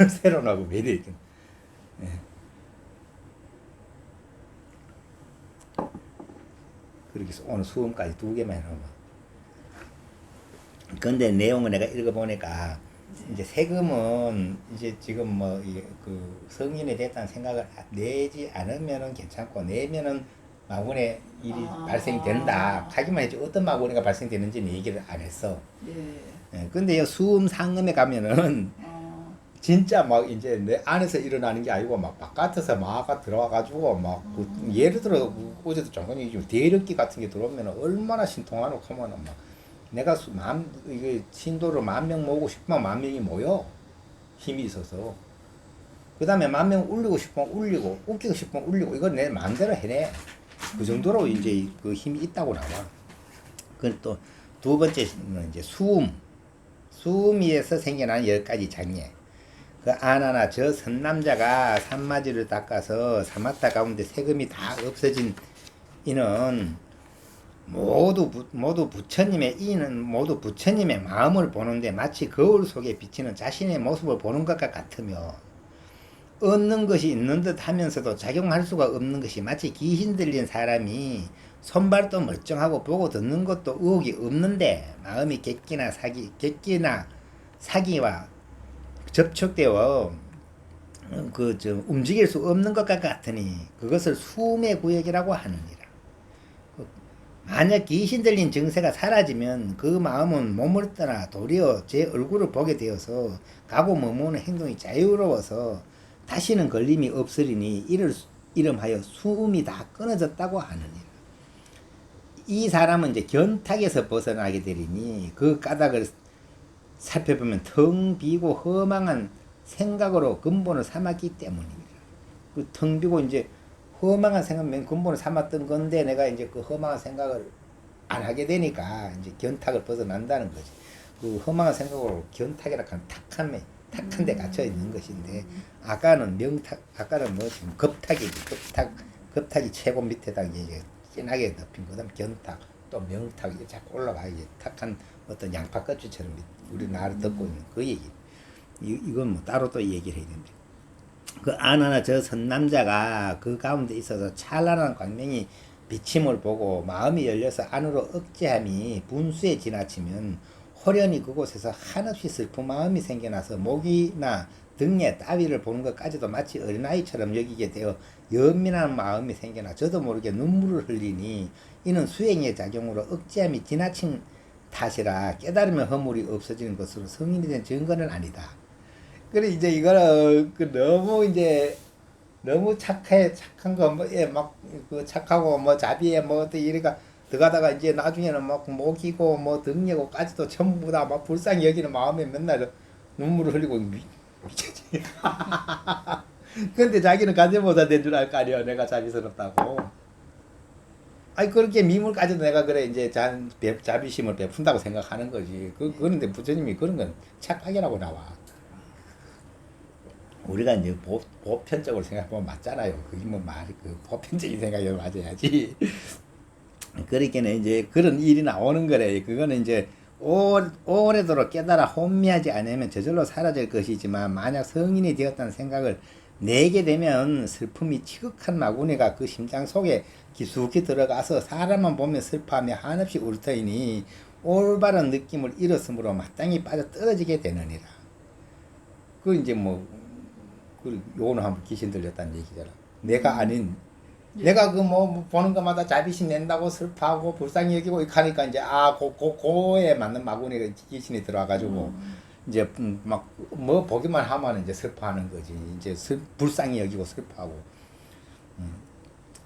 새로 나고 매일 이렇게. 예. 그렇게 해서 오늘 수음까지 2개만 해놓으면. 근데 내용을 내가 읽어보니까 이제 세금은 이제 지금 뭐 그 성인이 됐다는 생각을 내지 않으면은 괜찮고 내면은 마구니 일이 발생이 된다. 하기만 했지 어떤 마구니가 발생되는지는 얘기를 안 했어. 예. 예, 근데 이 수음 상음에 가면은 진짜 막 이제 내 안에서 일어나는 게 아니고 막 바깥에서 막 들어와 가지고 막 예를 들어 어제도 잠깐 얘기했지만 대력기 같은 게 들어오면 얼마나 신통하노 하면은 막 내가 이게 신도를 10,000명 모으고 싶으면 10,000명이 모여 힘이 있어서 그 다음에 10,000명 울리고 싶으면 울리고 웃기고 싶으면 울리고 이건 내 마음대로 해내 그 정도로 이제 그 힘이 있다고 나와. 그 또 두 번째는 이제 수음이에서 생겨난 10가지 장애. 그 아나나 저 선남자가 산마지를 닦아서 사마타 가운데 세금이 다 없어진 이는 모두 부처님의 이는 모두 부처님의 마음을 보는데 마치 거울 속에 비치는 자신의 모습을 보는 것과 같으며 얻는 것이 있는 듯 하면서도 작용할 수가 없는 것이 마치 귀신 들린 사람이 손발도 멀쩡하고 보고 듣는 것도 의욕이 없는데 마음이 객기나 사기와 접촉되어 움직일 수 없는 것과 같으니 그것을 수음의 구역이라고 하느니라. 만약 귀신 들린 증세가 사라지면 그 마음은 몸을 떠나 도리어 제 얼굴을 보게 되어서 가고 머무는 행동이 자유로워서 다시는 걸림이 없으리니 이를 이름하여 수음이 다 끊어졌다고 하느니라. 이 사람은 이제 견탁에서 벗어나게 되리니 그 까닭을 살펴보면 텅 비고 허망한 생각으로 근본을 삼았기 때문입니다. 그 텅 비고 이제 허망한 생각은 근본을 삼았던 건데 내가 이제 그 허망한 생각을 안 하게 되니까 이제 견탁을 벗어난다는 거지. 그 허망한 생각으로 견탁이라 하는 탁한 데 갇혀 있는 것인데 아까는 아까는 지금 겁탁이 최고 밑에다 이제 진하게 덮인 거. 그다음 견탁 또 명탁이 자꾸 올라가 이제 탁한 어떤 양파 껍질처럼 우리나라를 덮고 있는 그 얘기. 이건 뭐 따로 또 얘기를 해야 됩니다. 그 아나나 저 선남자가 그 가운데 있어서 찬란한 광명이 비침을 보고 마음이 열려서 안으로 억제함이 분수에 지나치면 호련히 그곳에서 한없이 슬픈 마음이 생겨나서 목이나 등에 따위를 보는 것까지도 마치 어린아이처럼 여기게 되어 연민한 마음이 생겨나 저도 모르게 눈물을 흘리니 이는 수행의 작용으로 억제함이 지나친 탓이라 깨달으면 허물이 없어지는 것으로 성인이 된 증거는 아니다. 그래 이제 이거는 너무 착한 거 그 착하고 뭐 자비에 뭐 어때 이래가 들어가다가 이제 나중에는 막 목이고 뭐 등이고까지도 전부 다 막 불쌍히 여기는 마음에 맨날 눈물을 흘리고 미치지. 근데 자기는 간제보다 된 줄 알 거 아니야. 내가 자비스럽다고. 아니 그렇게 미물까지도 내가 그래 이제 자비심을 베푼다고 생각하는 거지. 그런데 부처님이 그런 건 착하게라고 나와. 우리가 이제 보편적으로 생각하면 맞잖아요. 그게 뭐 말이 보편적인 생각이 맞아야지. 그렇게는 이제 그런 일이 나오는 거래. 그거는 이제 오래도록 깨달아 혼미하지 않으면 저절로 사라질 것이지만 만약 성인이 되었다는 생각을 내게 되면 슬픔이 지극한 마구니가 그 심장 속에 깊숙이 들어가서 사람만 보면 슬퍼하며 한없이 울터이니 올바른 느낌을 잃었으므로 마땅히 빠져 떨어지게 되느니라. 그 이제 요거는 한번 귀신 들렸다는 얘기잖아. 내가 아닌 내가 보는 것마다 자비심 낸다고 슬퍼하고 불쌍히 여기고 이렇게 하니까 이제 고에 맞는 마구니가 귀신이 들어와가지고 이제 보기만 하면 이제 슬퍼하는 거지. 이제 불쌍히 여기고 슬퍼하고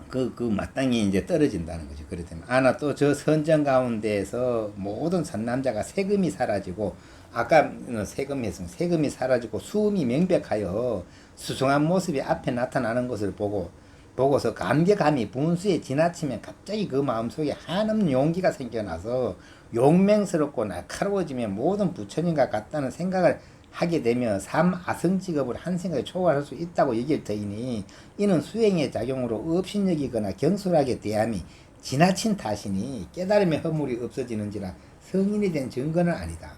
그 마땅히 이제 떨어진다는 거지. 그렇다면 아나 또 저 선정 가운데에서 모든 선남자가 세금이 사라지고 아까 세금이 사라지고 수음이 명백하여 수승한 모습이 앞에 나타나는 것을 보고서 감격함이 분수에 지나치면 갑자기 그 마음속에 한없는 용기가 생겨나서 용맹스럽고 날카로워지며 모든 부처님과 같다는 생각을 하게 되며 삼아성직업을 한 생각에 초월할 수 있다고 얘기할 터이니 이는 수행의 작용으로 업신여기거나 경솔하게 대함이 지나친 탓이니 깨달음의 허물이 없어지는지라 성인이 된 증거는 아니다.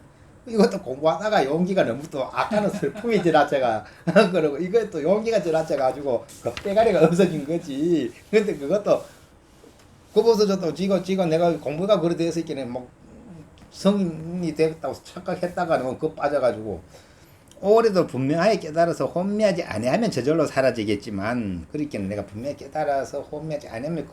이것도 공부하다가 용기가 너무 또 아까는 슬픔이 지나쳐가 그러고 이것도 용기가 지나쳐가지고 그 빼가리가 없어진 거지. 근데 그것도 그보서도 지고 내가 공부가 그래 되어 있기는 뭐 성인이 됐다고 착각했다가는 그 빠져가지고 올해도 분명하게 깨달아서 혼미하지 아니하면 저절로 사라지겠지만 그렇게는 내가 분명히 깨달아서 혼미하지 아니하면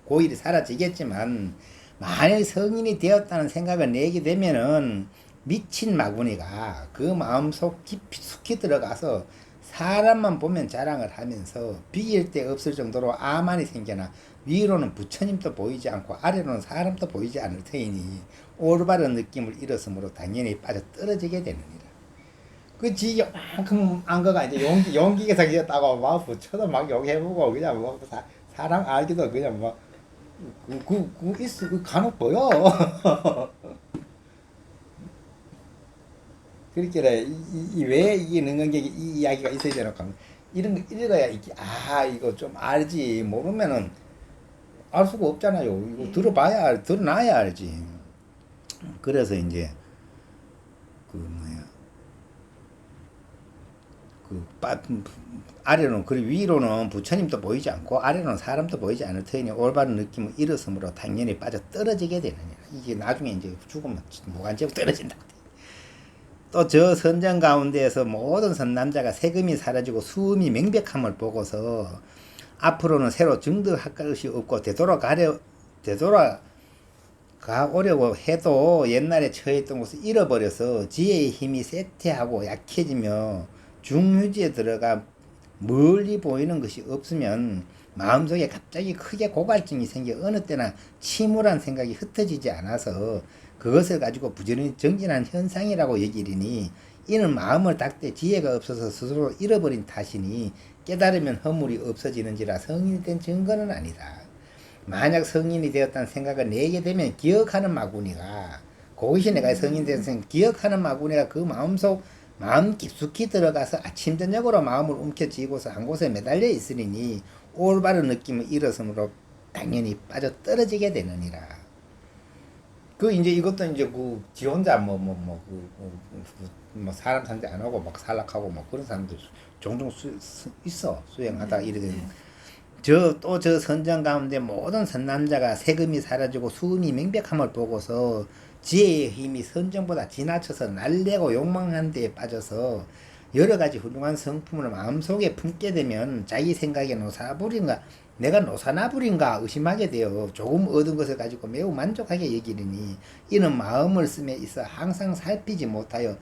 고일이 사라지겠지만 만약 성인이 되었다는 생각을 내게 되면은 미친 마구니가 그 마음속 깊숙이 들어가서 사람만 보면 자랑을 하면서 비길 데 없을 정도로 아만이 생겨나 위로는 부처님도 보이지 않고 아래로는 사람도 보이지 않을 터이니 올바른 느낌을 잃었으므로 당연히 빠져 떨어지게 되느니라. 그 지만큼 안 거가 이제 용기가 생겼다고 막 부처도 막 욕해보고 그냥 뭐 사람 알기도 그냥 뭐 있어 그 간혹 보여. 그렇게 왜 이게 능력이 이 이야기가 있어야 되나 하면 이런 거 읽어야 이게 이거 좀 알지 모르면은 알 수가 없잖아요. 이거 드러놔야 알지. 그래서 이제 아래로는 그리고 위로는 부처님도 보이지 않고 아래로는 사람도 보이지 않을 터이니 올바른 느낌을 잃었으므로 당연히 빠져 떨어지게 되느냐. 이게 나중에 이제 죽으면 무간제로 떨어진다. 또 저 선정 가운데에서 모든 선남자가 세금이 사라지고 수음이 명백함을 보고서 앞으로는 새로 증득할 것이 없고 되돌아가오려고 해도 옛날에 처했던 곳을 잃어버려서 지혜의 힘이 쇠퇴하고 약해지며 중유지에 들어가 멀리 보이는 것이 없으면 마음속에 갑자기 크게 고갈증이 생겨 어느 때나 침울한 생각이 흩어지지 않아서 그것을 가지고 부지런히 정진한 현상이라고 여기리니 이는 마음을 닦되 지혜가 없어서 스스로 잃어버린 탓이니 깨달으면 허물이 없어지는지라 성인이 된 증거는 아니다. 만약 성인이 되었다는 생각을 내게 되면 기억하는 마구니가 그것이 내가 성인이 되었으니 기억하는 마구니가 그 마음 깊숙이 들어가서 아침 저녁으로 마음을 움켜쥐고서 한 곳에 매달려 있으리니 올바른 느낌을 잃었으므로 당연히 빠져 떨어지게 되느니라. 이제 이것도 이제 지 혼자 사람 상대 안 하고 막 살락하고 뭐 그런 사람들 종종 있어. 수행하다 이래 되는. 저 선정 가운데 모든 선남자가 세금이 사라지고 수음이 명백함을 보고서 지혜의 힘이 선정보다 지나쳐서 날래고 욕망한 데에 빠져서 여러 가지 훌륭한 성품을 마음속에 품게 되면 자기 생각에 노사부린가 내가 노사나부린가 의심하게 되어 조금 얻은 것을 가지고 매우 만족하게 여기리니 이는 마음을 씀에 있어 항상 살피지 못하여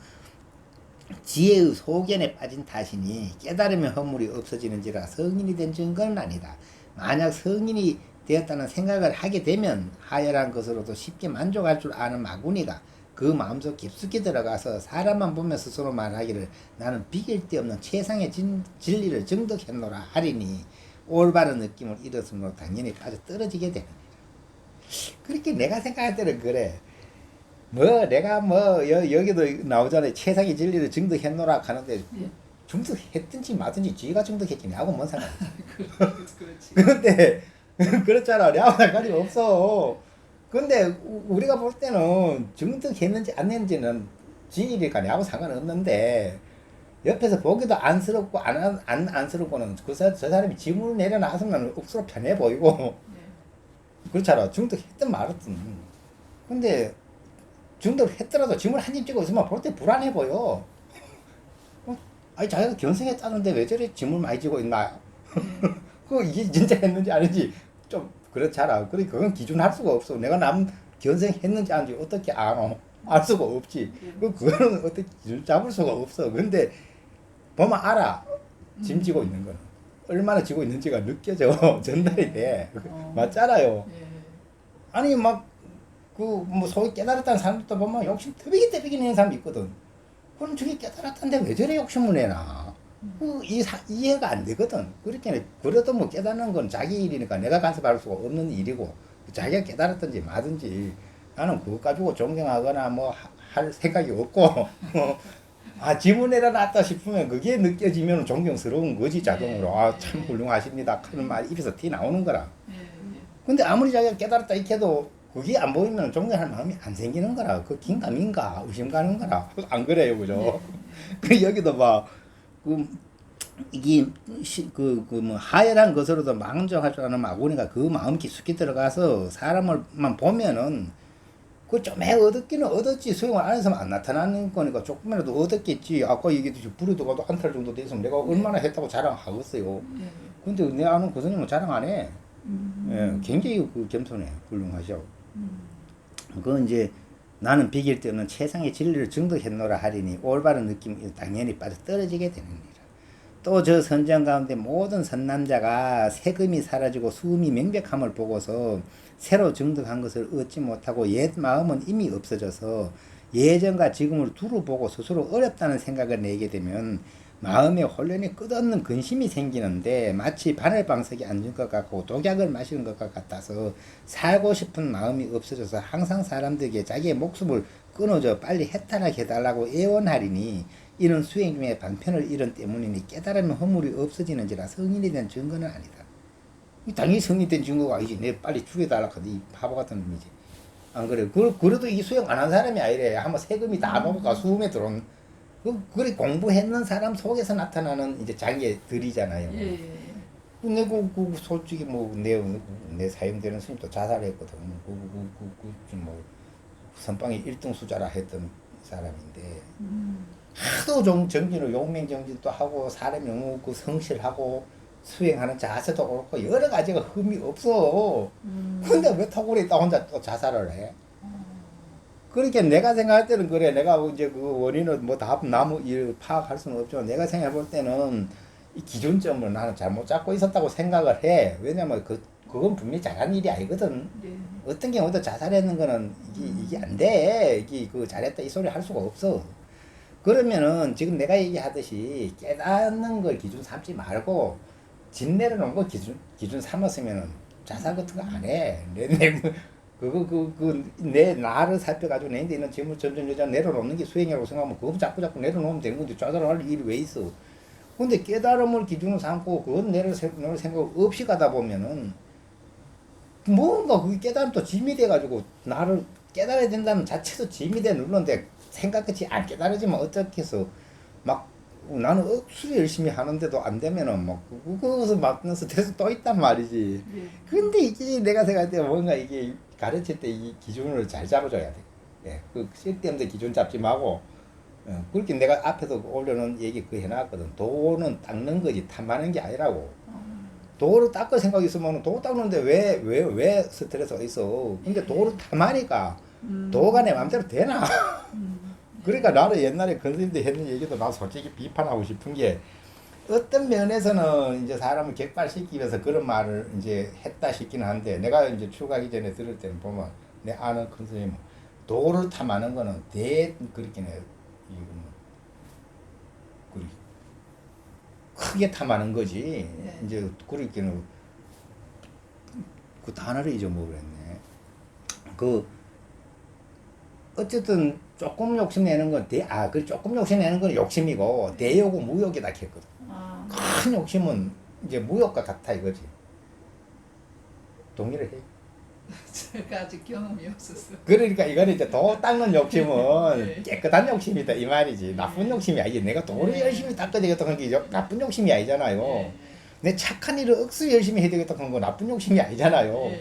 지혜의 소견에 빠진 탓이니 깨달으면 허물이 없어지는지라 성인이 된 증거는 아니다. 만약 성인이 되었다는 생각을 하게 되면 하열한 것으로도 쉽게 만족할 줄 아는 마구니가 그 마음속 깊숙이 들어가서 사람만 보면 스스로 말하기를 나는 비길 데 없는 최상의 진리를 증득했노라 하리니 올바른 느낌을 잃었으므로 당연히 빠져 떨어지게 되느니라. 그렇게 내가 생각할 때는 그래. 내가 여기도 나오잖아요. 최상의 진리를 증득했노라 하는데 증득했든지 마든지 지가 증득했지 내하고 뭔 상관이야. 그런데 그렇잖아. 내하고 상관이 없어. 근데 우리가 볼 때는 증득했는지 안 했는지는 지니까 내하고 상관없는데 옆에서 보기도 안쓰럽고 안쓰럽고는 저 사람이 지문을 내려놨으면 억수로 편해 보이고 그렇잖아. 증득했든 말았든. 근데 증득을 했더라도 지문을 한 점 찍어 있으면 볼 때 불안해 보여. 아니 자기가 견성했다는데 왜 저래 지문을 많이 찍고 있나. 이게 진짜 했는지 아닌지 좀 그렇잖아. 그건 기준할 수가 없어. 내가 남 견성했는지 아닌지 어떻게 알아? 알 수가 없지. 그거는 어떻게 기준 잡을 수가 없어. 근데 보면 알아. 짐 지고 있는 거는. 얼마나 지고 있는지가 느껴져. 전달이 돼. 맞잖아요. 아니 소위 깨달았다는 사람들도 보면 욕심 뜨비기 내는 사람이 있거든. 그럼 저게 깨달았다는데 왜 저래 욕심을 내나? 이해가 안 되거든. 그래도 깨닫는 건 자기 일이니까 내가 간섭할 수가 없는 일이고, 자기가 깨달았든지 마든지, 나는 그것 가지고 존경하거나 할 생각이 없고, 지문 내려놨다 싶으면 그게 느껴지면 존경스러운 거지, 자동으로. 참 훌륭하십니다. 하는 말이 입에서 티 나오는 거라. 근데 아무리 자기가 깨달았다 이렇게 해도 그게 안 보이면 존경할 마음이 안 생기는 거라. 그 긴가민가 의심 가는 거라. 안 그래요, 그죠? 그 여기도 봐. 그 이게 뭐 하열한 것으로도 망정할 줄 아는 마구니까 그 마음 깊숙이 들어가서 사람을만 보면은 그 좀에 얻었기는 얻었지 소용을 안 해서는 안 나타나는 거니까 조금이라도 얻었겠지. 아까 얘기했듯이 불에도 가도 한 달 정도 됐으면 내가 얼마나 했다고 자랑하겠어요. 근데 내 아는 그 선생님은 자랑 안 해. 예, 굉장히 그 겸손해. 훌륭하죠. 그건 이제 나는 비길 때 없는 최상의 진리를 증득했노라 하리니 올바른 느낌이 당연히 빠져 떨어지게 되느니라. 또 저 선정 가운데 모든 선남자가 세금이 사라지고 수음이 명백함을 보고서 새로 증득한 것을 얻지 못하고 옛 마음은 이미 없어져서 예전과 지금을 두루 보고 스스로 어렵다는 생각을 내게 되면 마음에 혼란이 끝없는 근심이 생기는데 마치 바늘방석에 앉은 것 같고 독약을 마시는 것 같아서 살고 싶은 마음이 없어져서 항상 사람들에게 자기의 목숨을 끊어줘 빨리 해탈하게 해달라고 애원하리니 이는 수행 중에 방편을 잃은 때문이니 깨달으면 허물이 없어지는지라 성인이 된 증거는 아니다. 당연히 성인이 된 증거가 아니지. 내 빨리 죽여달라고 하지. 이 바보 같은 놈이지. 안 그래. 그래도 이 수행 안 한 사람이 아니래. 한번 세금이 다 먹어가 수음에 들어온 그래 공부했는 사람 속에서 나타나는 이제 자기들이잖아요. 근데 솔직히 내 사형되는 스님도 자살했거든. 뭐 선방이 1등 수자라 했던 사람인데 하도 정진을 용맹정진도 하고 사람이 너무 그 성실하고 수행하는 자세도 그렇고 여러 가지가 흠이 없어. 근데 왜 토굴에 있다 혼자 또 자살을 해? 그러니까 내가 생각할 때는 그래. 내가 이제 그 원인을 뭐 다 나무 일 파악할 수는 없죠. 내가 생각해 볼 때는 이 기준점을 나는 잘못 잡고 있었다고 생각을 해. 왜냐면 그건 분명히 잘한 일이 아니거든. 어떤 경우도 자살했는 거는 이게 안 돼. 이게 그 잘했다 이 소리 할 수가 없어. 그러면은 지금 내가 얘기하듯이 깨닫는 걸 기준 삼지 말고 집 내려놓은 거 기준 삼았으면은 자살 같은 거 안 해. 내 나를 살펴가지고 내 인데 있는 재물 점점 여자 내려놓는 게 수행이라고 생각하면 그거 자꾸 내려놓으면 되는 건데 자살을 할 일이 왜 있어. 근데 깨달음을 기준으로 삼고 그건 내려놓을 생각 없이 가다 보면은 뭔가 그게 깨달음 또 짐이 돼가지고 나를 깨달아야 된다는 자체도 짐이 돼 눌렀는데 생각같이 안 깨달아지면 어떻게 해서 막 나는 억수로 열심히 하는데도 안 되면은 막 그것을 막는 스트레스 또 있단 말이지. 근데 이게 내가 생각할 때 뭔가 이게 가르칠 때 이 기준을 잘 잡아줘야 돼. 예, 그 쓸데없는 기준 잡지 말고. 그렇게 내가 앞에서 올려놓은 얘기 그 해놨거든. 도는 닦는 거지 탐하는 게 아니라고. 도를 닦을 생각이 있으면 도 닦는데 왜 스트레스가 있어. 근데 도를 탐하니까 도가 내 맘대로 되나. 그러니까 나는 옛날에 근스님들 했는 얘기도 나 솔직히 비판하고 싶은 게 어떤 면에서는 이제 사람을 객발시키기 위해서 그런 말을 이제 했다 싶기는 한데 내가 이제 출가하기 전에 들을 때는 보면 내 아는 근스님 도를 탐하는 거는 그렇게 내 크게 탐하는 거지. 이제 그렇게는 그 단어를 잊어먹었네. 어쨌든 조금 욕심내는 건 그 조금 욕심내는 건 욕심이고 대욕은 무욕이다 했거든. 큰 욕심은 이제 무욕과 같아 이거지. 동의를 해. 제가 아직 경험이 없었어요. 그러니까 이거는 이제 도 닦는 욕심은 깨끗한 욕심이다 이 말이지. 나쁜 욕심이 아니지. 내가 도를 열심히 닦아야 되겠다 하는 게 나쁜 욕심이 아니잖아요. 내 착한 일을 억수로 열심히 해야 되겠다 하는 거 나쁜 욕심이 아니잖아요.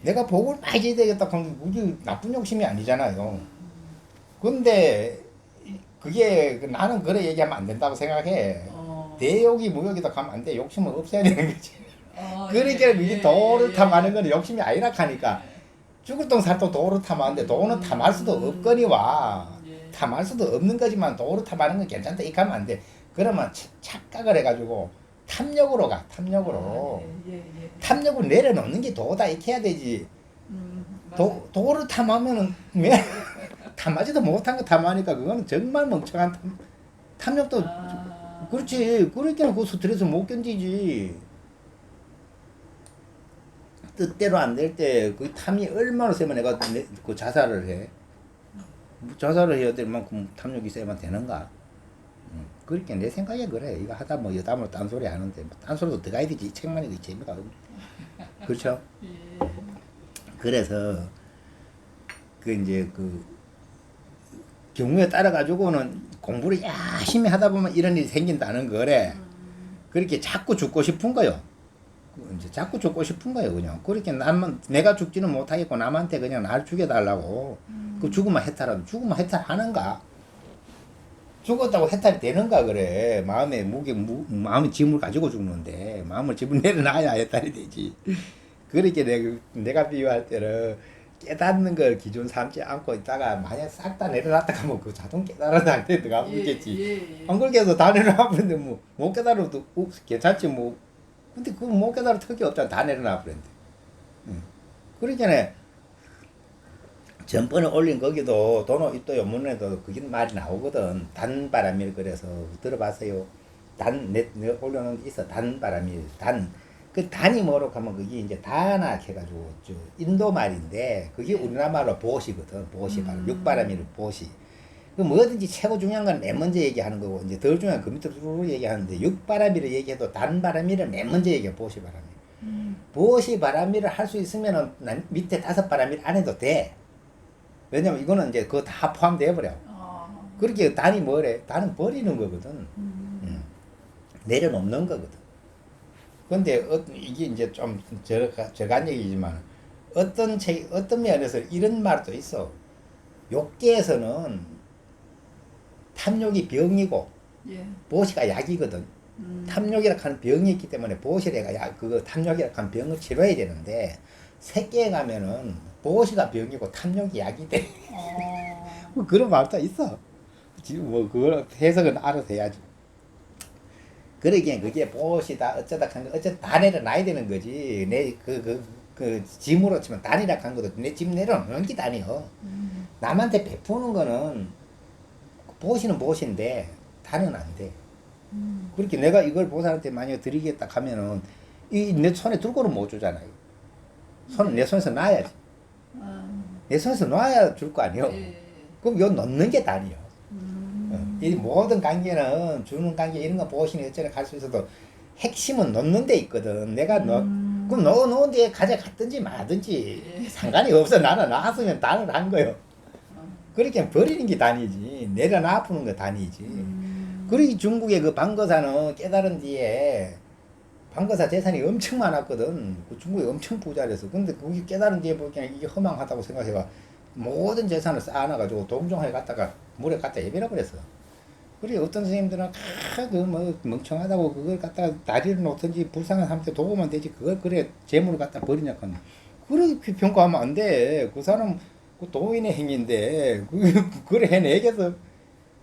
내가 복을 많이 해야 되겠다 하는 게 그게 나쁜 욕심이 아니잖아요. 근데 그게 나는 그래 얘기하면 안 된다고 생각해. 대욕이 무욕이다 하면 안 돼. 욕심은 없애야 되는 거지. 그러니까 이게 도를 탐하는 건 욕심이 아니라 하니까 죽을 똥 살도 도를 탐하는데 도는 탐할 수도 없거니와 탐할 수도 없는 거지만 도를 탐하는 건 괜찮다 이렇게 하면 안 돼. 그러면 착각을 해가지고 탐욕으로 가. 탐욕으로. 탐욕을 내려놓는 게 도다 이렇게 해야 되지. 도를 탐하면은 탐하지도 못한 거 탐하니까 그거는 정말 멍청한 탐욕도 그렇지. 그러니까 그 스트레스 못 견디지. 뜻대로 안 될 때 그 탐이 얼마나 세면 내가 그 자살을 해. 자살을 해야 될 만큼 탐욕이 세면 되는가. 그렇게 내 생각에 그래. 이거 하다 뭐 여담으로 딴소리 하는데 뭐 딴소리도 들어가야 되지. 이 책만 읽기 재미가 없네. 그렇죠? 그래서 그 이제 그 경우에 따라 가지고는 공부를 열심히 하다 보면 이런 일이 생긴다는 거래. 그렇게 자꾸 죽고 싶은 거요. 이제 자꾸 죽고 싶은 거예요, 그냥. 그렇게 남은 내가 죽지는 못하겠고 남한테 그냥 날 죽여달라고. 그 죽으면 해탈하면 죽으면 해탈하는가? 죽었다고 해탈이 되는가 그래. 마음의 마음의 짐을 가지고 죽는데 마음을 짐을 내려놔야 해탈이 되지. 그렇게 내가 비유할 때는 깨닫는 걸 기준 삼지 않고 있다가 만약 싹 다 내려놨다 하면 그 자동 깨달은 상태에 들어가 버리겠지. 안 그렇게 해서 다 내려놔 버렸는데 뭐 못 깨달아도 괜찮지 뭐. 근데 그거 못 깨달을 턱이 없잖아. 다 내려놔 버렸는데. 그러니까 전번에 올린 거기도 도노 이또 연문에도 그게 말이 나오거든. 단바람일 그래서 들어봤어요. 내가 올려놓은 게 있어. 단바람일 그 단이 뭐로 하면 그게 이제 다나 해가지고 저 인도 말인데 그게 우리나라 말로 보시거든. 보시 바람 육바람일 보시. 그 뭐든지 최고 중요한 건 맨 먼저 얘기하는 거고 이제 덜 중요한 그 밑으로 쭉 얘기하는데 육바람일을 얘기해도 단바람일을 맨 먼저 얘기해. 보시 바람일. 보시 바람일을 할 수 있으면은 난 밑에 5바람일 안 해도 돼. 왜냐면 이거는 이제 그거 다 포함되어 버려. 그렇게 단이 뭐래? 단은 버리는 거거든. 내려놓는 거거든. 근데 이게 이제 좀 저간 얘기지만 어떤 면에서 이런 말도 있어. 욕계에서는 탐욕이 병이고 예. 보시가 약이거든. 탐욕이라 하는 병이 있기 때문에 보시래가 그거 탐욕이라 하는 병을 치료해야 되는데 새끼에 가면은 보시가 병이고 탐욕이 약이 돼. 뭐 그런 말도 있어. 지금 뭐 그걸 해석은 알아서 해야지. 그러기엔 그게 보시다 어쩌다 한 거 어쩌다 다 내려놔야 되는 거지. 내 그 짐으로 치면 단이라 한 것도 내 짐 내려놓는 게 단이요. 남한테 베푸는 거는 보시는 보시인데 단은 안 돼. 그렇게 내가 이걸 보살한테 만약 드리겠다 하면은 이 내 손에 들고는 못 주잖아요. 손은 내 손에서 놔야지. 내 손에서 놔야 줄 거 아니요. 예. 그럼 요 넣는 게 단이요. 이 모든 관계는 주는 관계 이런 거 보시는 어쩌나 갈 수 있어도 핵심은 넣는 데 있거든. 내가 그럼 넣은 데에 가져갔든지 마든지 상관이 없어. 나는 놨으면 단을 한 거요. 그렇게 버리는 게 단이지. 내려놔 푸는 거 단이지. 그러기 중국의 그 방거사는 깨달은 뒤에 방거사 재산이 엄청 많았거든. 그 중국에 엄청 부자라서. 근데 그게 깨달은 뒤에 보니까 이게 허망하다고 생각해가 모든 재산을 쌓아놔가지고 동정하에 갔다가 물에 갖다 예배라 그랬어. 그래 어떤 선생님들은 뭐 멍청하다고 그걸 갖다가 다리를 놓든지 불쌍한 사람한테 도우면 되지 그걸 그래 재물을 갖다 버리냐 하는 그렇게 평가하면 안 돼. 그 사람 그 도인의 행위인데 그걸 해내겠어.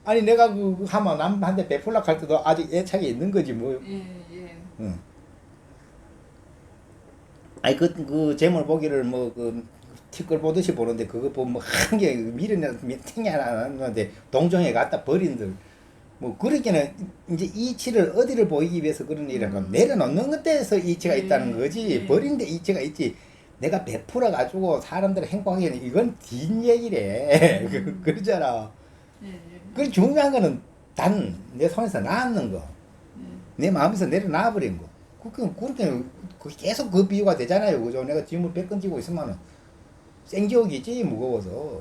아니 내가 그 하면 남한테 베풀라 할 때도 아직 애착이 있는 거지 뭐. 예. 응. 아니 그 재물 보기를 뭐 그 티끌 보듯이 보는데 그거 보면 뭐 한 개 미련이나 탱이 하나 나는데 동정에 갖다 버린들 뭐 그렇게는 이제 이치를 어디를 보이기 위해서 그런 일을 하면 내려놓는 것에서 이치가 있다는 거지. 버린 데 이치가 있지. 내가 베풀어 가지고 사람들을 행복하게 하는 이건 뒷얘기래. 그러잖아. 그 중요한 거는 단 내 손에서 나왔는 거. 내 마음에서 내려놔 버린 거. 그렇게 계속 그 비유가 되잖아요. 그죠? 내가 짐을 100건 지고 있으면은 생지옥이지 무거워서.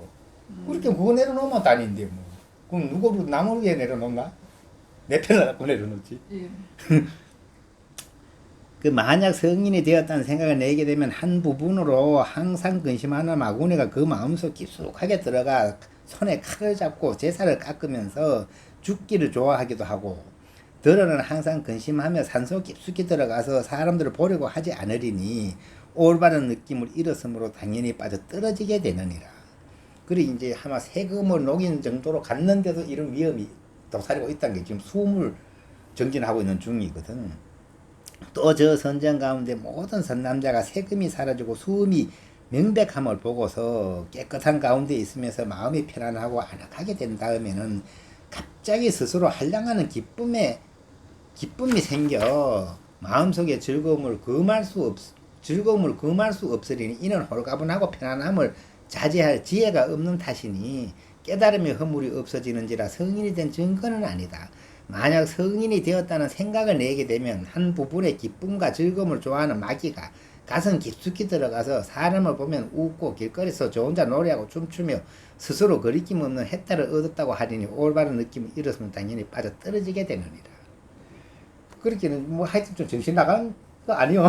그렇게 그거 내려놓으면 단인데 뭐. 그럼 누구를 남을 위해 내려놓나? 내 편을 갖고 내려놓지. 예. 그 만약 성인이 되었다는 생각을 내게 되면 한 부분으로 항상 근심하는 마구니가 그 마음속 깊숙하게 들어가 손에 칼을 잡고 제사를 깎으면서 죽기를 좋아하기도 하고 들어는 항상 근심하며 산속 깊숙이 들어가서 사람들을 보려고 하지 않으리니 올바른 느낌을 잃었으므로 당연히 빠져 떨어지게 되느니라. 그리고 이제 아마 세금을 녹인 정도로 갔는데도 이런 위험이 도사리고 있다는 게 지금 수음을 정진하고 있는 중이거든. 또 저 선정 가운데 모든 선남자가 세금이 사라지고 수음이 명백함을 보고서 깨끗한 가운데 있으면서 마음이 편안하고 안락하게 된 다음에는 갑자기 스스로 한량하는 기쁨이 생겨 마음속에 즐거움을 금할 수 없으리니 이는 홀가분하고 편안함을 자제할 지혜가 없는 탓이니 깨달음의 허물이 없어지는지라 성인이 된 증거는 아니다. 만약 성인이 되었다는 생각을 내게 되면 한 부분의 기쁨과 즐거움을 좋아하는 마귀가 가슴 깊숙이 들어가서 사람을 보면 웃고 길거리에서 저 혼자 노래하고 춤추며 스스로 거리낌 없는 해탈을 얻었다고 하리니 올바른 느낌을 잃었으면 당연히 빠져 떨어지게 되느니라. 그렇게는 뭐 하여튼 좀 정신 나간 거 아니요.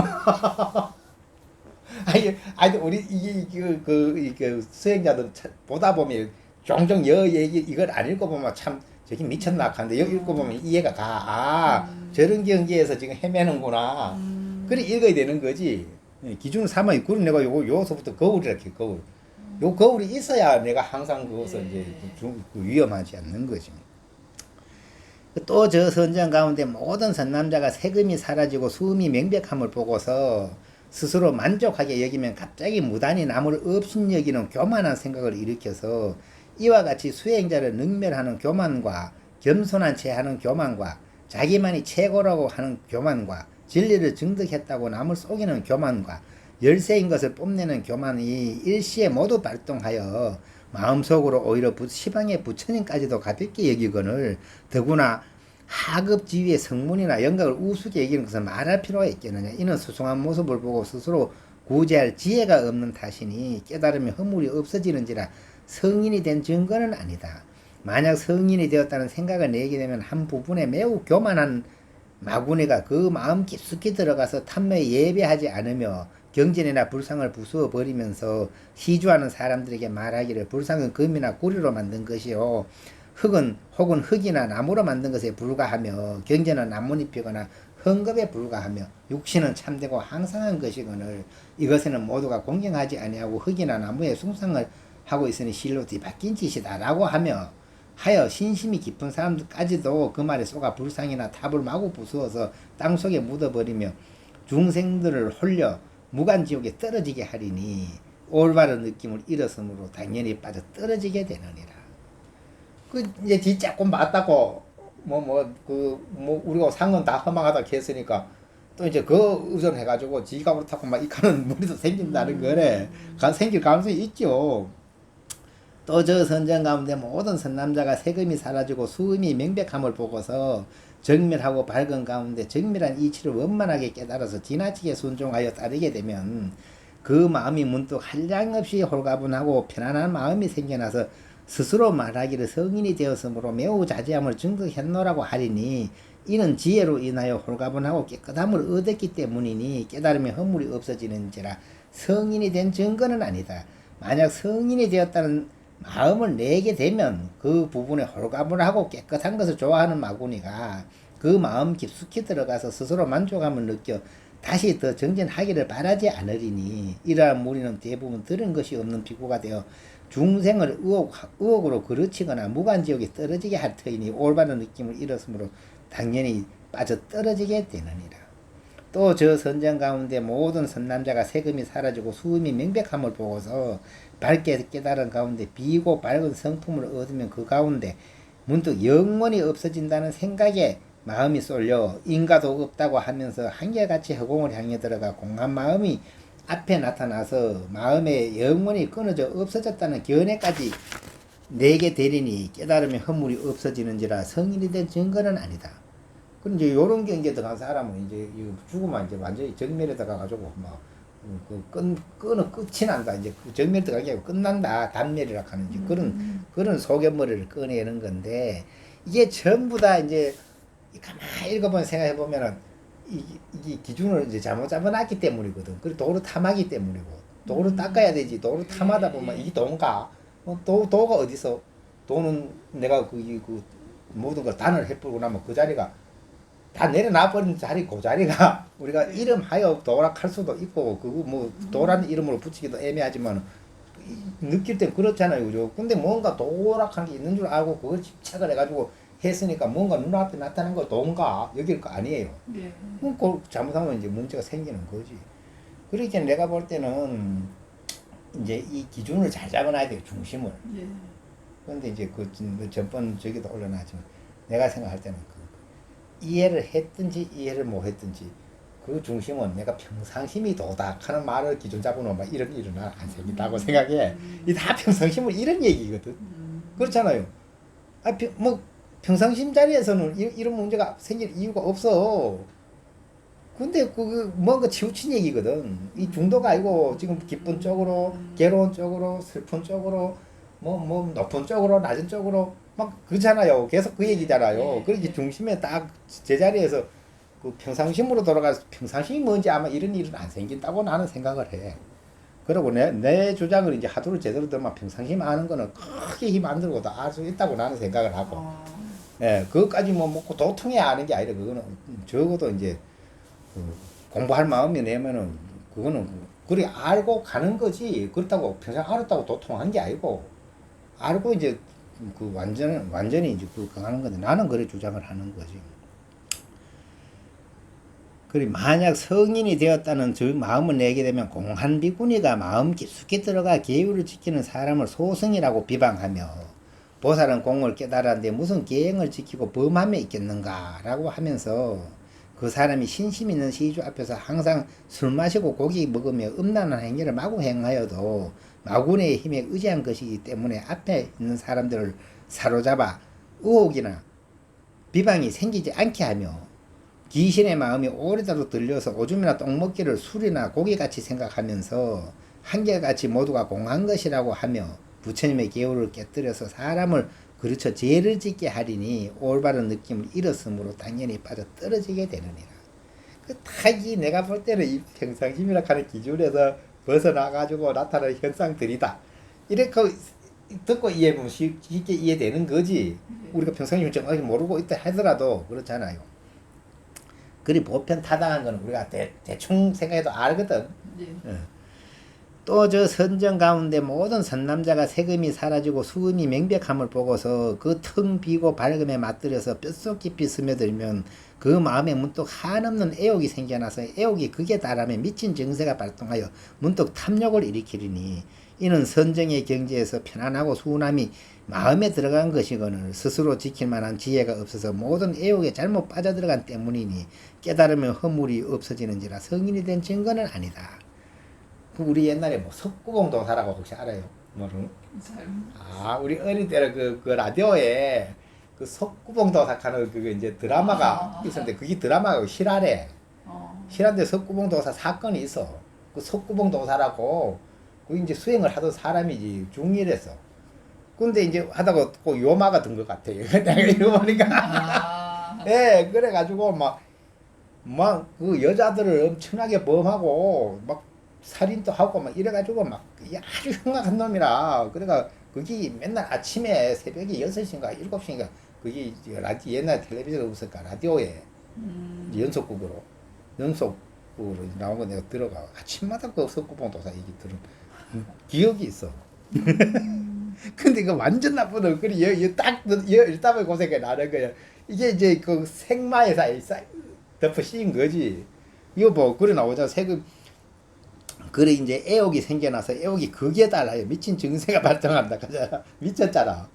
아니 우리 이게 수행자들 보다 보면 종종 여 얘기 이걸 안 읽어보면 참 저기 미쳤나 하는데 여기 읽어보면 이해가 가. 아 저런 경계에서 지금 헤매는구나. 그래 읽어야 되는 거지. 기준을 삼아. 그럼 내가 요서부터 거울이라 해. 거울. 요 거울이 있어야 내가 항상 그것을 이제 위험하지 않는 거지. 또 저 선장 가운데 모든 선남자가 세금이 사라지고 수음이 명백함을 보고서 스스로 만족하게 여기면 갑자기 무단히 남을 없인 여기는 교만한 생각을 일으켜서 이와 같이 수행자를 능멸하는 교만과 겸손한 채 하는 교만과 자기만이 최고라고 하는 교만과 진리를 증득했다고 남을 속이는 교만과 열세인 것을 뽐내는 교만이 일시에 모두 발동하여 마음속으로 오히려 시방의 부처님까지도 가볍게 여기거늘 더구나 하급 지위의 성문이나 영각을 우습게 여기는 것을 말할 필요가 있겠느냐. 이는 수승한 모습을 보고 스스로 구제할 지혜가 없는 탓이니 깨달으면 허물이 없어지는지라 성인이 된 증거는 아니다. 만약 성인이 되었다는 생각을 내게 되면 한 부분에 매우 교만한 마구니가 그 마음 깊숙이 들어가서 탐매에 예배하지 않으며 경전이나 불상을 부수어 버리면서 시주하는 사람들에게 말하기를 불상은 금이나 구리로 만든 것이요 흙은 혹은 흙이나 나무로 만든 것에 불과하며 경전은 나뭇잎이거나 헝겊에 불과하며 육신은 참되고 항상한 것이거늘 이것에는 모두가 공경하지 아니하고 흙이나 나무에 숭상을 하고 있으니 실로 뒤바뀐 짓이다 라고 하여 신심이 깊은 사람들까지도 그 말에 속아 불상이나 탑을 마구 부수어서 땅속에 묻어버리며 중생들을 홀려 무간지옥에 떨어지게 하리니 올바른 느낌을 잃었으므로 당연히 빠져 떨어지게 되느니라. 그 이제 지 조금 맞다고 우리가 상은 다 허망하다 했으니까 또 이제 그 의존해가지고 지가 그렇다고 막 이카는 무리도 생긴다는 거래. 생길 가능성이 있죠. 또 저 선정 가운데 모든 선남자가 세금이 사라지고 수음이 명백함을 보고서 정밀하고 밝은 가운데 정밀한 이치를 원만하게 깨달아서 지나치게 순종하여 따르게 되면 그 마음이 문득 한량없이 홀가분하고 편안한 마음이 생겨나서 스스로 말하기를 성인이 되었으므로 매우 자제함을 증득했노라고 하리니 이는 지혜로 인하여 홀가분하고 깨끗함을 얻었기 때문이니 깨달음의 허물이 없어지는지라 성인이 된 증거는 아니다. 만약 성인이 되었다는 마음을 내게 되면 그 부분에 홀가분하고 깨끗한 것을 좋아하는 마구니가 그 마음 깊숙이 들어가서 스스로 만족함을 느껴 다시 더 정진하기를 바라지 않으리니 이러한 무리는 대부분 들은 것이 없는 비구가 되어 중생을 의혹으로 그르치거나 무간지옥에 떨어지게 할 터이니 올바른 느낌을 잃었으므로 당연히 빠져 떨어지게 되느니라. 또 저 선정 가운데 모든 선남자가 세금이 사라지고 수음이 명백함을 보고서 밝게 깨달은 가운데 비고 밝은 성품을 얻으면 그 가운데 문득 영원히 없어진다는 생각에 마음이 쏠려 인가도 없다고 하면서 한결같이 허공을 향해 들어가 공한 마음이 앞에 나타나서 마음에 영원히 끊어져 없어졌다는 견해까지 내게 되리니 깨달음의 허물이 없어지는지라 성인이 된 증거는 아니다. 그럼 이제 요런 경계에 들어간 사람은 이제 죽으면 이제 완전히 정멸에 들어가가지고 막 끝이 난다. 이제 정멸에 들어가는 게 아니고 끝난다. 단멸이라 하는지 그런 소견머리를 꺼내는 건데 이게 전부 다 이제 가만히 읽어보면 생각해 보면은 이게 기준을 이제 잘못 잡아놨기 때문이거든. 그리고 도로 탐하기 때문이고 도로 닦아야 되지. 도로 탐하다 보면 이게 도인가? 도가 어디서? 도는 내가 그 모든 걸 단을 해버리고 나면 그 자리가 다 내려놔버린 자리 그 자리가 우리가 이름하여 도락할 수도 있고 그거 뭐 도라는 이름으로 붙이기도 애매하지만 느낄 땐 그렇잖아요, 그죠? 근데 뭔가 도락한 게 있는 줄 알고 그걸 집착을 해가지고 했으니까 뭔가 눈앞에 나타난 거 도인가 여길 거 아니에요. 네. 그럼 잘못하면 이제 문제가 생기는 거지. 그러니까 내가 볼 때는 이제 이 기준을 잘 잡아놔야 돼요, 중심을. 네. 그런데 이제 그 전번 저기도 올려놨지만 내가 생각할 때는 이해를 했든지 이해를 못 했든지 그 중심은 내가 평상심이 도닥하는 말을 기준 잡아놓으면 이런 일은 안 생긴다고 생각해. 이 다 평상심은 이런 얘기거든. 그렇잖아요. 평상심 자리에서는 이런 문제가 생길 이유가 없어. 근데 그 뭔가 치우친 얘기거든. 이 중도가 아니고 지금 기쁜 쪽으로, 괴로운 쪽으로, 슬픈 쪽으로, 뭐 높은 쪽으로, 낮은 쪽으로 막 그잖아요. 계속 그 얘기잖아요. 그렇게 중심에 딱 제자리에서 그 평상심으로 돌아가서 평상심이 뭔지 아마 이런 일은 안 생긴다고 나는 생각을 해. 그리고 내 주장을 이제 하도를 제대로 들으면 평상심 아는 거는 크게 힘 안 들고도 알 수 있다고 나는 생각을 하고. 어. 예, 그것까지 뭐 먹고 도통해 아는 게 아니라 그거는 적어도 이제 그 공부할 마음이 내면은 그거는 그리 알고 가는 거지. 그렇다고 평생 알았다고 도통한 게 아니고 알고 이제 그 완전히 이제 그 하는 건데 나는 그래 주장을 하는 거지. 그리 만약 성인이 되었다는 저 마음을 내게 되면 공한 비구니가 마음 깊숙이 들어가 계율을 지키는 사람을 소승이라고 비방하며 보살은 공을 깨달았는데 무슨 계행을 지키고 범함에 있겠는가라고 하면서 그 사람이 신심 있는 시주 앞에서 항상 술 마시고 고기 먹으며 음란한 행위를 마구 행하여도 마구니의 힘에 의지한 것이기 때문에 앞에 있는 사람들을 사로잡아 의혹이나 비방이 생기지 않게 하며 귀신의 마음이 오래도록 들려서 오줌이나 똥먹기를 술이나 고기같이 생각하면서 한결같이 모두가 공한 것이라고 하며 부처님의 계율을 깨뜨려서 사람을 그르쳐 죄를 짓게 하리니 올바른 느낌을 잃었으므로 당연히 빠져 떨어지게 되느니라. 그 타기 내가 볼 때는 이 평상심이라 하는 기준에서 벗어나가지고 나타나는 현상들이다. 이렇게 듣고 이해하면 쉽게 이해되는 거지. 우리가 평상심을 정확히 모르고 있다 하더라도 그렇잖아요. 그리 보편 타당한 거는 우리가 대충 생각해도 알거든. 예. 또 저 선정 가운데 모든 선남자가 세금이 사라지고 수금이 명백함을 보고서 그 텅 비고 밝음에 맞들여서 뼛속 깊이 스며들면 그 마음에 문득 한없는 애욕이 생겨나서 애욕이 극에 달하며 미친 정세가 발동하여 문득 탐욕을 일으키리니 이는 선정의 경지에서 편안하고 수운함이 마음에 들어간 것이거늘 스스로 지킬 만한 지혜가 없어서 모든 애욕에 잘못 빠져들어간 때문이니 깨달으면 허물이 없어지는지라 성인이 된 증거는 아니다. 우리 옛날에 뭐 석구봉도사라고 혹시 알아요? 뭐를? 우리 어릴 때는 그 라디오에 그 석구봉도사 하는 그게 이제 드라마가 있었는데 그게 드라마가 실화래. 실화인데 석구봉도사 사건이 있어. 그 석구봉도사라고 그 이제 수행을 하던 사람이지 중일했어. 근데 이제 하다가 꼭 요마가 든 것 같아요. 내가 이거 보니까. 예, 그래가지고 막 그 여자들을 엄청나게 범하고 막 살인도 하고 막 이래가지고 막 아주 흉악한 놈이라. 그러니까 그게 맨날 아침에 새벽에 6시인가 7시인가 그게 라디오 옛날 텔레비전 없을까 라디오에 연속극으로 나온 거 내가 들어가 아침마다 그 석구봉도사 얘기 들은 기억이 있어. 근데 그 완전 나쁜 얼굴이 딱 일답을 고생해 나는 거야. 이게 이제 그 생마에서 덮어 씌인 거지. 이거 뭐 그래 나오자 세금. 그래 이제 애욕이 생겨나서 애욕이 극에 달하여 미친 증세가 발동한다 그잖아. 미쳤잖아.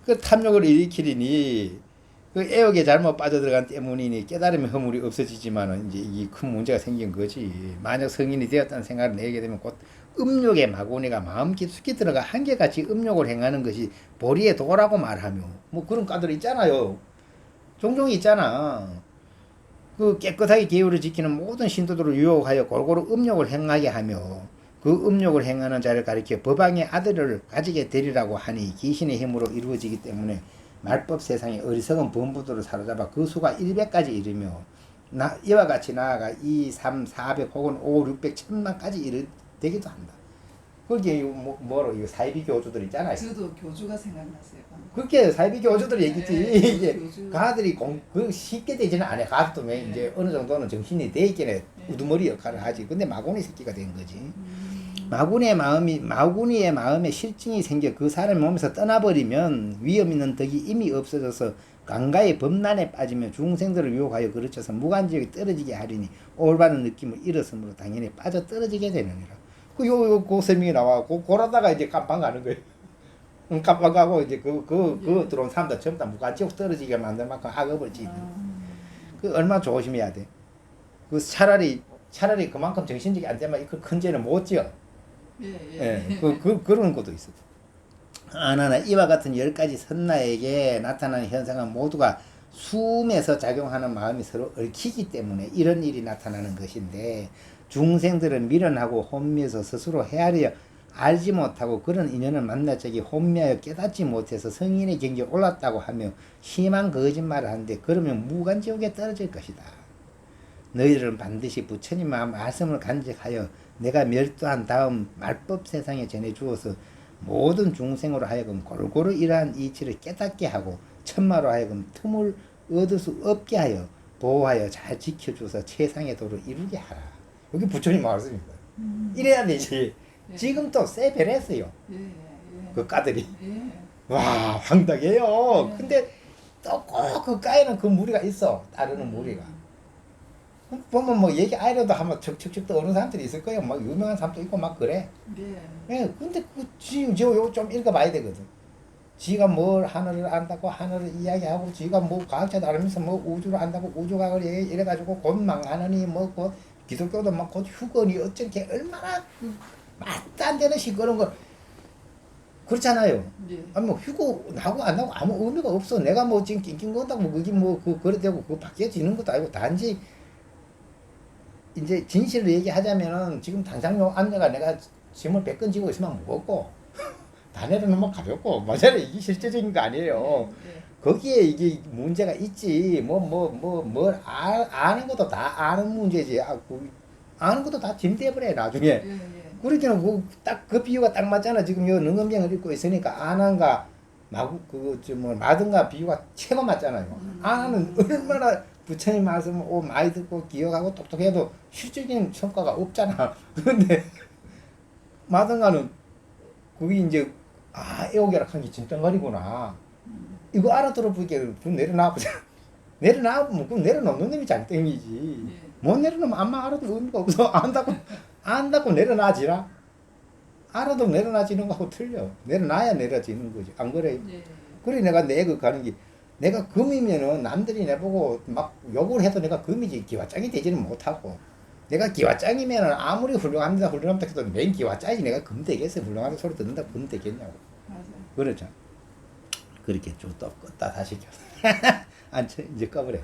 그 탐욕을 일으키리니 그 애욕에 잘못 빠져들어간 때문이니 깨달음의 허물이 없어지지만은 이제 이게 큰 문제가 생긴 거지. 만약 성인이 되었다는 생각을 내게 되면 곧 음욕의 마구니가 마음 깊숙이 들어가 한결같이 음욕을 행하는 것이 보리의 도라고 말하며 뭐 그런 과들이 있잖아요. 종종 있잖아. 그 깨끗하게 계율을 지키는 모든 신도들을 유혹하여 골고루 음욕을 행하게 하며 그 음욕을 행하는 자를 가리켜 법왕의 아들을 가지게 되리라고 하니 귀신의 힘으로 이루어지기 때문에 말법 세상에 어리석은 범부도를 사로잡아 그 수가 100까지 이르며 이와 같이 나아가 2, 3, 400 혹은 5, 600, 1000만까지 되기도 한다. 그게 이거 사이비 교주들 있잖아요. 저도 교주가 생각났어요. 그렇게 사이비 교주들 얘기지. 이제 교주. 가들이 쉽게 되지는 않아. 가도 이제 어느 정도는 정신이 돼 있긴 우두머리 역할을 하지. 근데 마구니 새끼가 된 거지. 마구니의 마음에 실증이 생겨 그 사람의 몸에서 떠나버리면 위험 있는 덕이 이미 없어져서 강가의 범난에 빠지며 중생들을 유혹하여 그르쳐서 무간지역에 떨어지게 하리니 올바른 느낌을 잃었으므로 당연히 빠져 떨어지게 되느니라. 그 설명이 나와. 그러다가 이제 깜빵 가는 거예요. 깜빵 가고 이제 그 들어온 사람들 전부 다 무간지역 떨어지게 만들 만큼 악업을 짓는. 그 얼마나 조심해야 돼. 그 차라리 그만큼 정신적이 안 되면 그 큰 죄는 못 지어. 그런 것도 있어. 하나 이와 같은 10가지 선나에게 나타나는 현상은 모두가 숨에서 작용하는 마음이 서로 얽히기 때문에 이런 일이 나타나는 것인데 중생들은 미련하고 혼미해서 스스로 헤아려 알지 못하고 그런 인연을 만날 적이 혼미하여 깨닫지 못해서 성인의 경지에 올랐다고 하며 심한 거짓말을 하는데 그러면 무간지옥에 떨어질 것이다. 너희들은 반드시 부처님의 말씀을 간직하여 내가 멸도한 다음 말법 세상에 전해주어서 모든 중생으로 하여금 골고루 이러한 이치를 깨닫게 하고 천마로 하여금 틈을 얻을 수 없게 하여 보호하여 잘 지켜줘서 최상의 도를 이루게 하라. 여기 부처님 말씀입니다. 이래야 되지. 예. 지금 또 세배했어요. 예, 예. 그 까들이. 예. 와 황당해요. 예. 근데 또 꼭 그 까에는 그 무리가 있어. 따르는 무리가. 보면 뭐 얘기 아니라도 한번 척척척 떠오르는 사람들이 있을 거예요. 막 유명한 사람도 있고 막 그래. 예. 예, 근데 좀 읽어봐야 되거든. 지가 뭘 하늘을 안다고 하늘을 이야기하고 지가 뭐 과학자도 알면서 뭐 우주를 안다고 우주과학을 이래가지고 곧 망하느니 뭐 곧 기독교도 막 곧 휴거니 어쩌게 얼마나 말도 안 되는 식 그런 거 그렇잖아요. 예. 아니 뭐 휴고 나고 안 나고 아무 의미가 없어. 내가 뭐 지금 낑낑 건다고 뭐 그게 뭐그 그래 되고 그 바뀌어지는 것도 아니고 단지 이제 진실을 얘기하자면은 지금 당장 요 안내가 내가 짐을 100건 지고 있으면 무겁고 다 내려놓으면 가볍고 맞아요. 이게 실제적인 거 아니에요. 예. 거기에 이게 문제가 있지. 뭘 아는 것도 다 아는 문제지. 아는 것도 다 짐대버려 나중에. 예. 예. 그러니까 딱그 비유가 딱 맞잖아. 지금 요 능엄병을 읽고 있으니까 아난가 마든가 비유가 최고 맞잖아요. 아는 얼마나 부처님 말씀을 많이 듣고 기억하고 똑똑해도 실질적인 성과가 없잖아. 그런데 마든가는 그게 이제 애호결합한 게 진덩어리구나. 이거 알아들어보니까 그럼 내려놔보자. 내려놔보면 그럼 내려놓는 놈이 장땡이지. 예. 못 내려놓으면 아마 알아도 의미가 없어. 안다고 내려놔지라. 알아도 내려놔지는 거하고 틀려. 내려놔야 내려지는 거지. 안 그래? 예. 그래 내가 그 가는 게 내가 금이면은 남들이 내보고 막 욕을 해도 내가 금이지 기와짱이 되지는 못하고 내가 기와짱이면은 아무리 훌륭합니다 해도 맨 기와짱이지 내가 금 되겠어. 훌륭하다 소리 듣는다 금 되겠냐고. 맞아요. 그렇죠. 그렇게 또 껐다 다시 켰어. 이제 꺼버려.